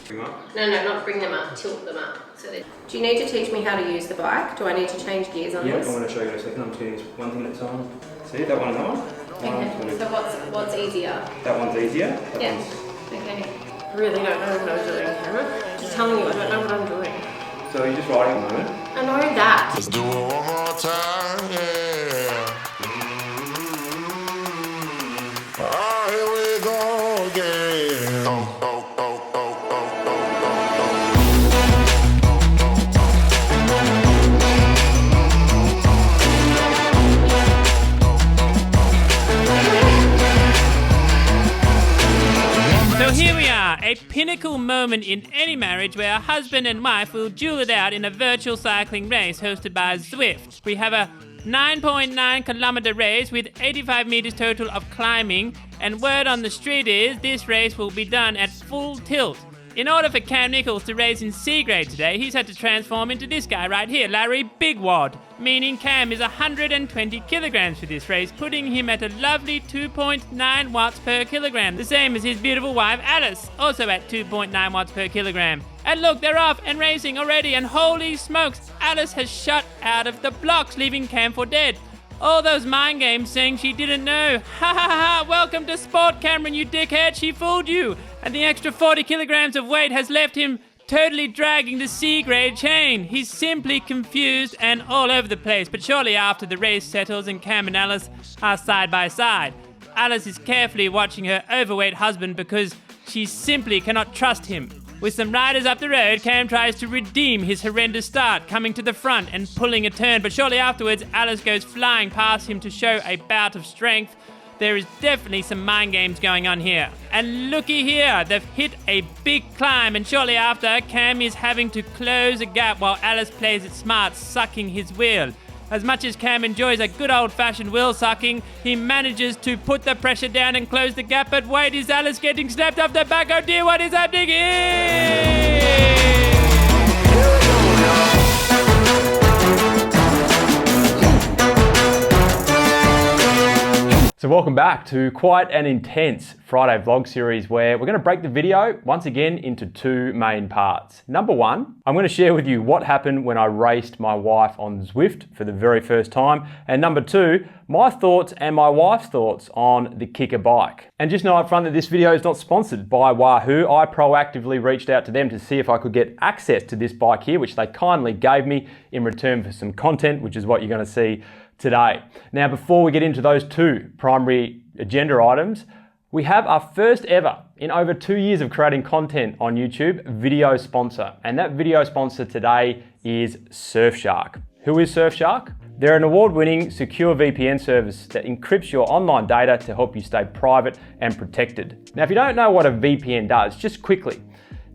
Bring them up? No, not bring them up, tilt them up. So do you need to teach me how to use the bike? Do I need to change gears on this? Yeah, I'm going to show you in a second. I'm doing this one thing at a time. See, that one and that one? Okay, so what's easier? That one's easier. Okay. I really don't know what I'm doing, Cameron. Just telling you, I don't know what I'm doing. So you're just riding at the moment? I know that. Let's do it one more time, yeah. Oh, here we go again. Oh. So here we are, a pinnacle moment in any marriage where a husband and wife will duel it out in a virtual cycling race hosted by Zwift. We have a 9.9 kilometer race with 85 meters total of climbing, and word on the street is this race will be done at full tilt. In order for Cam Nichols to race in C grade today, he's had to transform into this guy right here, Larry Big Wad, meaning Cam is 120 kilograms for this race, putting him at a lovely 2.9 watts per kilogram, the same as his beautiful wife Alice, also at 2.9 watts per kilogram. And look, they're off and racing already, and holy smokes, Alice has shot out of the blocks, leaving Cam for dead. All those mind games saying she didn't know. Ha ha ha, welcome to sport, Cameron, you dickhead, she fooled you. And the extra 40 kilograms of weight has left him totally dragging the C-grade chain. He's simply confused and all over the place, but surely after the race settles and Cam and Alice are side by side. Alice is carefully watching her overweight husband because she simply cannot trust him. With some riders up the road, Cam tries to redeem his horrendous start, coming to the front and pulling a turn, but shortly afterwards, Alice goes flying past him to show a bout of strength. There is definitely some mind games going on here. And looky here, they've hit a big climb, and shortly after, Cam is having to close a gap while Alice plays it smart, sucking his wheel. As much as Cam enjoys a good old-fashioned wheel sucking, he manages to put the pressure down and close the gap, but wait, is Alice getting snapped off the back? Oh dear, what is happening here? So welcome back to quite an intense Friday vlog series where we're going to break the video once again into two main parts. Number one, I'm going to share with you what happened when I raced my wife on Zwift for the very first time. And number two, my thoughts and my wife's thoughts on the Kickr bike. And just know up front that this video is not sponsored by Wahoo. I proactively reached out to them to see if I could get access to this bike here, which they kindly gave me in return for some content, which is what you're going to see today. Now, before we get into those two primary agenda items, we have our first ever, in over 2 years of creating content on YouTube, video sponsor. And that video sponsor today is Surfshark. Who is Surfshark? They're an award-winning secure VPN service that encrypts your online data to help you stay private and protected. Now, if you don't know what a VPN does, just quickly,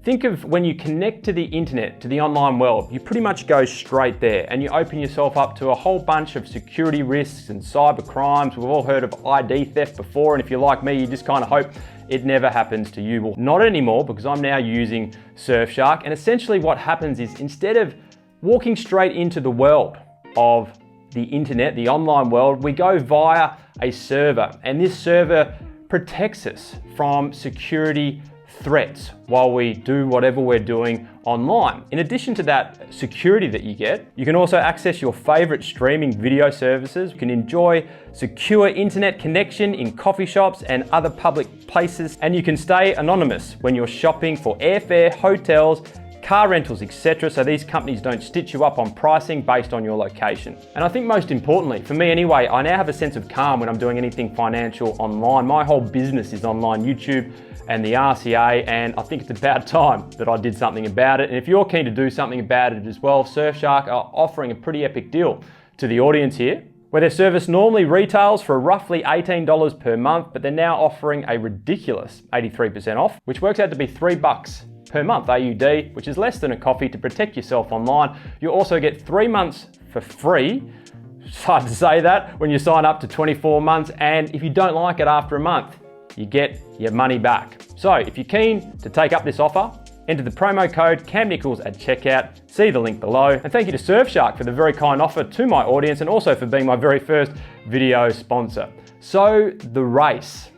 think of when you connect to the internet, to the online world, you pretty much go straight there and you open yourself up to a whole bunch of security risks and cyber crimes. We've all heard of ID theft before, and if you're like me, you just kind of hope it never happens to you. Well, not anymore, because I'm now using Surfshark, and essentially what happens is instead of walking straight into the world of the internet, the online world, we go via a server, and this server protects us from security threats while we do whatever we're doing online. In addition to that security that you get, you can also access your favorite streaming video services. You can enjoy secure internet connection in coffee shops and other public places, and you can stay anonymous when you're shopping for airfare, hotels, car rentals, etc. So these companies don't stitch you up on pricing based on your location. And I think most importantly, for me anyway, I now have a sense of calm when I'm doing anything financial online. My whole business is online, YouTube and the RCA, and I think it's about time that I did something about it. And if you're keen to do something about it as well, Surfshark are offering a pretty epic deal to the audience here, where their service normally retails for roughly $18 per month, but they're now offering a ridiculous 83% off, which works out to be $3 per month AUD, which is less than a coffee, to protect yourself online. You also get 3 months for free. It's hard to say that when you sign up to 24 months, and if you don't like it after a month, you get your money back. So if you're keen to take up this offer, enter the promo code CamNichols at checkout, see the link below. And thank you to Surfshark for the very kind offer to my audience, and also for being my very first video sponsor. So the race.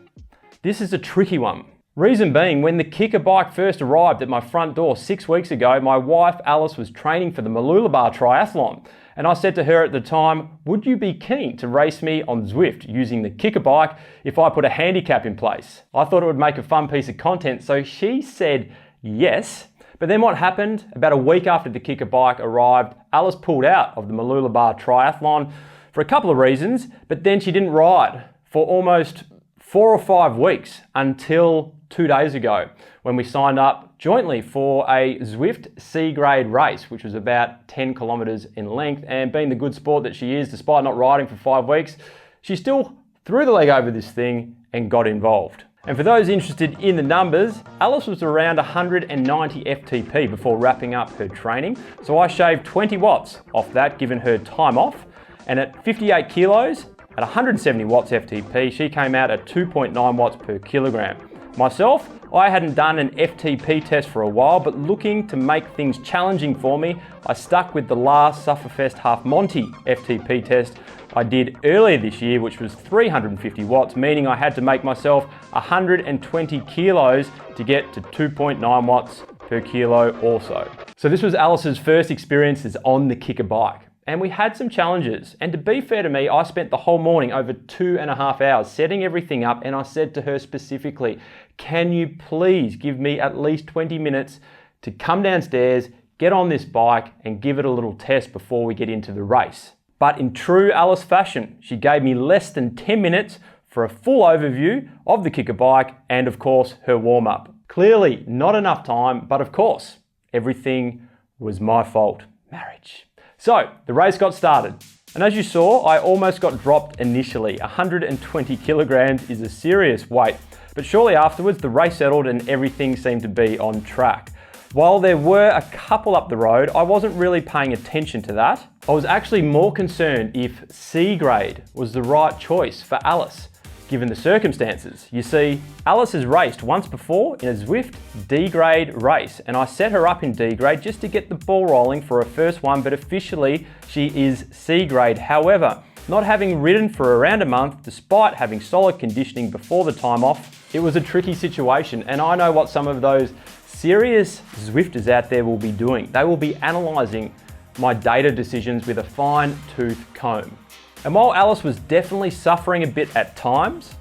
This is a tricky one. Reason being, when the Kickr bike first arrived at my front door 6 weeks ago, my wife Alice was training for the Mooloolaba Triathlon. And I said to her at the time, would you be keen to race me on Zwift using the Kickr bike if I put a handicap in place? I thought it would make a fun piece of content, so she said yes. But then what happened? About a week after the Kickr bike arrived, Alice pulled out of the Mooloolaba Triathlon for a couple of reasons, but then she didn't ride for almost 4 or 5 weeks until 2 days ago when we signed up jointly for a Zwift C grade race, which was about 10 kilometers in length. And being the good sport that she is, despite not riding for 5 weeks, she still threw the leg over this thing and got involved. And for those interested in the numbers, Alice was around 190 FTP before wrapping up her training. So I shaved 20 watts off that, given her time off. And at 58 kilos, at 170 watts FTP, she came out at 2.9 watts per kilogram. Myself, I hadn't done an FTP test for a while, but looking to make things challenging for me, I stuck with the last Sufferfest Half Monty FTP test I did earlier this year, which was 350 watts, meaning I had to make myself 120 kilos to get to 2.9 watts per kilo also. So this was Alice's first experiences on the Kickr bike. And we had some challenges. And to be fair to me, I spent the whole morning, over 2.5 hours, setting everything up. And I said to her specifically, can you please give me at least 20 minutes to come downstairs, get on this bike and give it a little test before we get into the race. But in true Alice fashion, she gave me less than 10 minutes for a full overview of the Kickr bike and of course her warm-up. Clearly not enough time, but of course, everything was my fault. Marriage. So the race got started. And as you saw, I almost got dropped initially. 120 kilograms is a serious weight. But shortly afterwards, the race settled and everything seemed to be on track. While there were a couple up the road, I wasn't really paying attention to that. I was actually more concerned if C grade was the right choice for Alice, given the circumstances. You see, Alice has raced once before in a Zwift D grade race, and I set her up in D grade just to get the ball rolling for her first one, but officially she is C grade. However, not having ridden for around a month, despite having solid conditioning before the time off, it was a tricky situation, and I know what some of those serious Zwifters out there will be doing. They will be analysing my data decisions with a fine-tooth comb. And while Alice was definitely suffering a bit at times,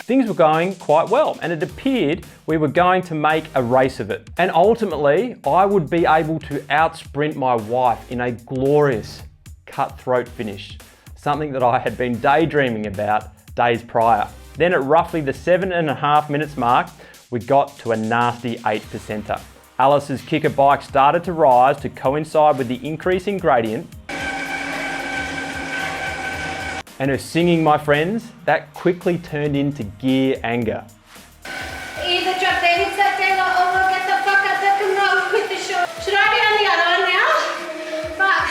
things were going quite well, and it appeared we were going to make a race of it. And ultimately, I would be able to outsprint my wife in a glorious cutthroat finish, something that I had been daydreaming about days prior. Then at roughly the 7.5 minutes mark, we got to a nasty 8%er. Alice's Kickr bike started to rise to coincide with the increasing gradient. And her singing, my friends, that quickly turned into gear anger. Either drop their hits that day or oh, get the fuck out there, come on, quit the show. Should I be on the other one now? Fuck.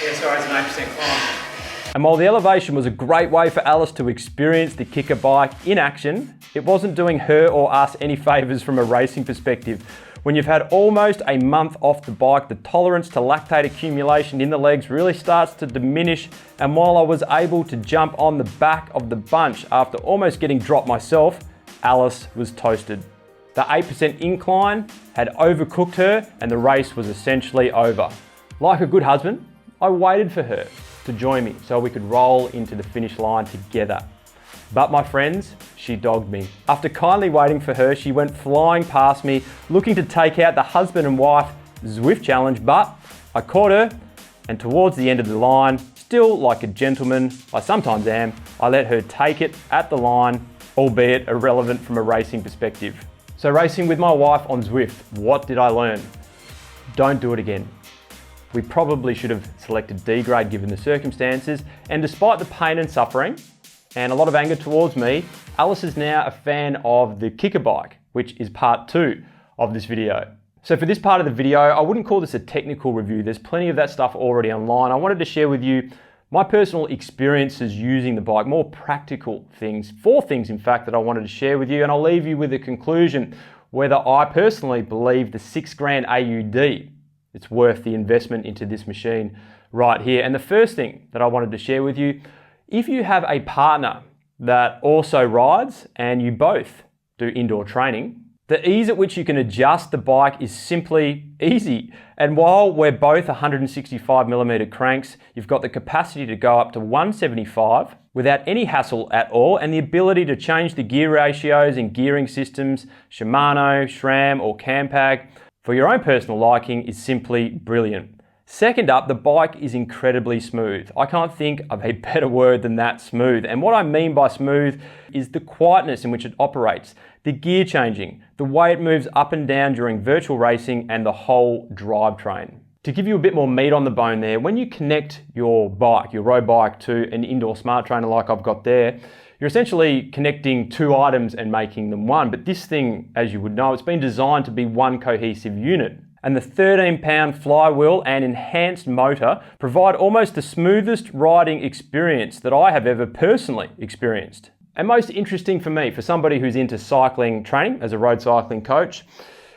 Yeah, sorry, it's an 8% climb. And while the elevation was a great way for Alice to experience the Kickr bike in action, it wasn't doing her or us any favours from a racing perspective. When you've had almost a month off the bike, the tolerance to lactate accumulation in the legs really starts to diminish. And while I was able to jump on the back of the bunch after almost getting dropped myself, Alice was toasted. The 8% incline had overcooked her and the race was essentially over. Like a good husband, I waited for her to join me so we could roll into the finish line together. But my friends, she dogged me. After kindly waiting for her, she went flying past me, looking to take out the husband and wife Zwift challenge, but I caught her, and towards the end of the line, still like a gentleman I sometimes am, I let her take it at the line, albeit irrelevant from a racing perspective. So racing with my wife on Zwift, what did I learn? Don't do it again. We probably should have selected D grade given the circumstances, and despite the pain and suffering, and a lot of anger towards me, Alice is now a fan of the Kickr bike, which is part 2 of this video. So for this part of the video, I wouldn't call this a technical review. There's plenty of that stuff already online. I wanted to share with you my personal experiences using the bike, more practical things, 4 things in fact that I wanted to share with you, and I'll leave you with a conclusion whether I personally believe the $6,000 AUD, it's worth the investment into this machine right here. And the first thing that I wanted to share with you, if you have a partner that also rides and you both do indoor training, the ease at which you can adjust the bike is simply easy. And while we're both 165mm cranks, you've got the capacity to go up to 175 without any hassle at all, and the ability to change the gear ratios and gearing systems, Shimano, SRAM or Campag, for your own personal liking is simply brilliant. Second up, the bike is incredibly smooth. I can't think of a better word than that, smooth. And what I mean by smooth is the quietness in which it operates, the gear changing, the way it moves up and down during virtual racing, and the whole drivetrain. To give you a bit more meat on the bone there, when you connect your bike, your road bike, to an indoor smart trainer like I've got there, you're essentially connecting two items and making them one. But this thing, as you would know, it's been designed to be one cohesive unit. And the 13-pound flywheel and enhanced motor provide almost the smoothest riding experience that I have ever personally experienced. And most interesting for me, for somebody who's into cycling training as a road cycling coach,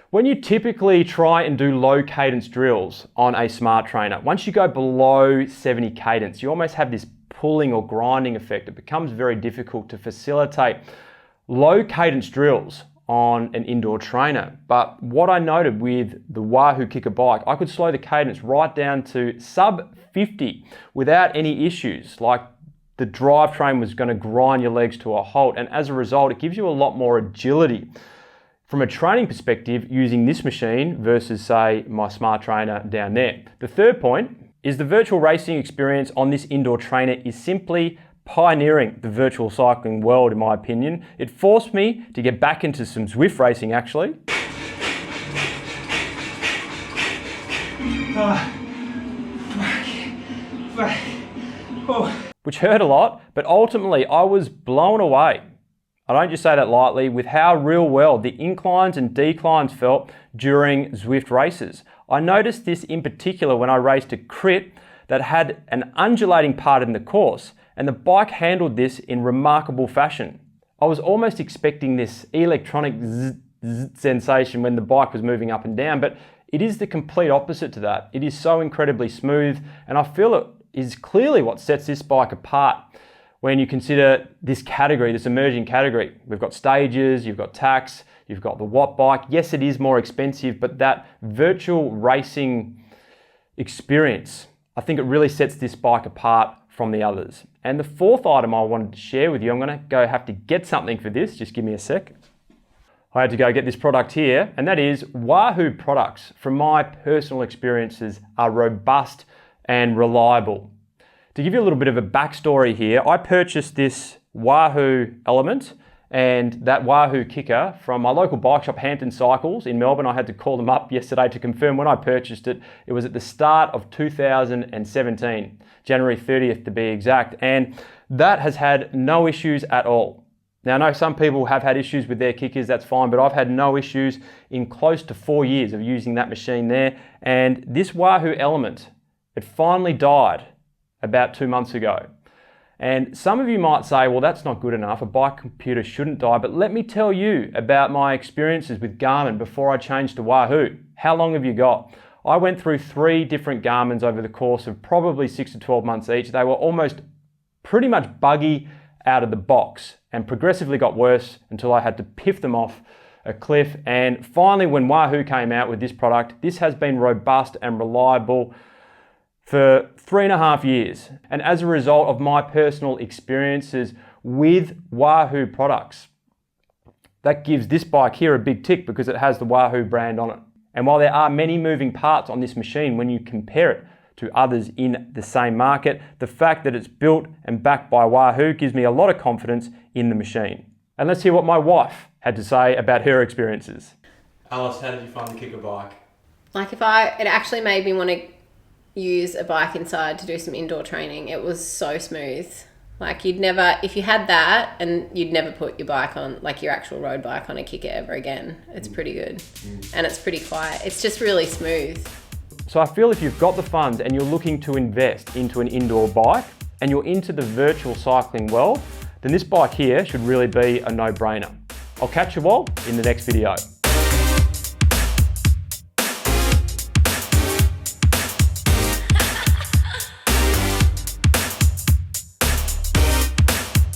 when you typically try and do low cadence drills on a smart trainer, once you go below 70 cadence, you almost have this pulling or grinding effect. It becomes very difficult to facilitate low cadence drills on an indoor trainer. But what I noted with the Wahoo Kickr bike, I could slow the cadence right down to sub 50 without any issues, like the drivetrain was going to grind your legs to a halt. And as a result, it gives you a lot more agility from a training perspective using this machine versus, say, my smart trainer down there. The third point is the virtual racing experience on this indoor trainer is simply pioneering the virtual cycling world, in my opinion. It forced me to get back into some Zwift racing, actually. Which hurt a lot, but ultimately I was blown away. I don't just say that lightly, with how real well the inclines and declines felt during Zwift races. I noticed this in particular when I raced a crit that had an undulating part in the course, and the bike handled this in remarkable fashion. I was almost expecting this electronic zzz sensation when the bike was moving up and down, but it is the complete opposite to that. It is so incredibly smooth, and I feel it is clearly what sets this bike apart when you consider this category, this emerging category. We've got stages, you've got tax, you've got the Watt bike. Yes, it is more expensive, but that virtual racing experience, I think it really sets this bike apart from the others. And the fourth item I wanted to share with you, I'm gonna have to get something for this, just give me a sec. I had to go get this product here, and that is Wahoo products, from my personal experiences, are robust and reliable. To give you a little bit of a backstory here, I purchased this Wahoo element and that Wahoo Kickr from my local bike shop, Hampton Cycles in Melbourne. I had to call them up yesterday to confirm when I purchased it. It was at the start of 2017, January 30th to be exact, and that has had no issues at all. Now, I know some people have had issues with their kickers, that's fine, but I've had no issues in close to 4 years of using that machine there. And this Wahoo element, it finally died about 2 months ago. And some of you might say, well, that's not good enough. A bike computer shouldn't die. But let me tell you about my experiences with Garmin before I changed to Wahoo. How long have you got? I went through 3 different Garmins over the course of probably 6 to 12 months each. They were almost pretty much buggy out of the box and progressively got worse until I had to piff them off a cliff. And finally, when Wahoo came out with this product, this has been robust and reliable for 3.5 years. And as a result of my personal experiences with Wahoo products, that gives this bike here a big tick because it has the Wahoo brand on it. And while there are many moving parts on this machine when you compare it to others in the same market, the fact that it's built and backed by Wahoo gives me a lot of confidence in the machine. And let's hear what my wife had to say about her experiences. Alice, how did you find the Kickr bike? Like it actually made me want to use a bike inside to do some indoor training. It was so smooth. Like you'd never, if you had that, and you'd never put your bike on, like your actual road bike on a Kickr ever again. It's pretty good. And it's pretty quiet. It's just really smooth. So I feel if you've got the funds and you're looking to invest into an indoor bike and you're into the virtual cycling world, then this bike here should really be a no-brainer. I'll catch you all in the next video.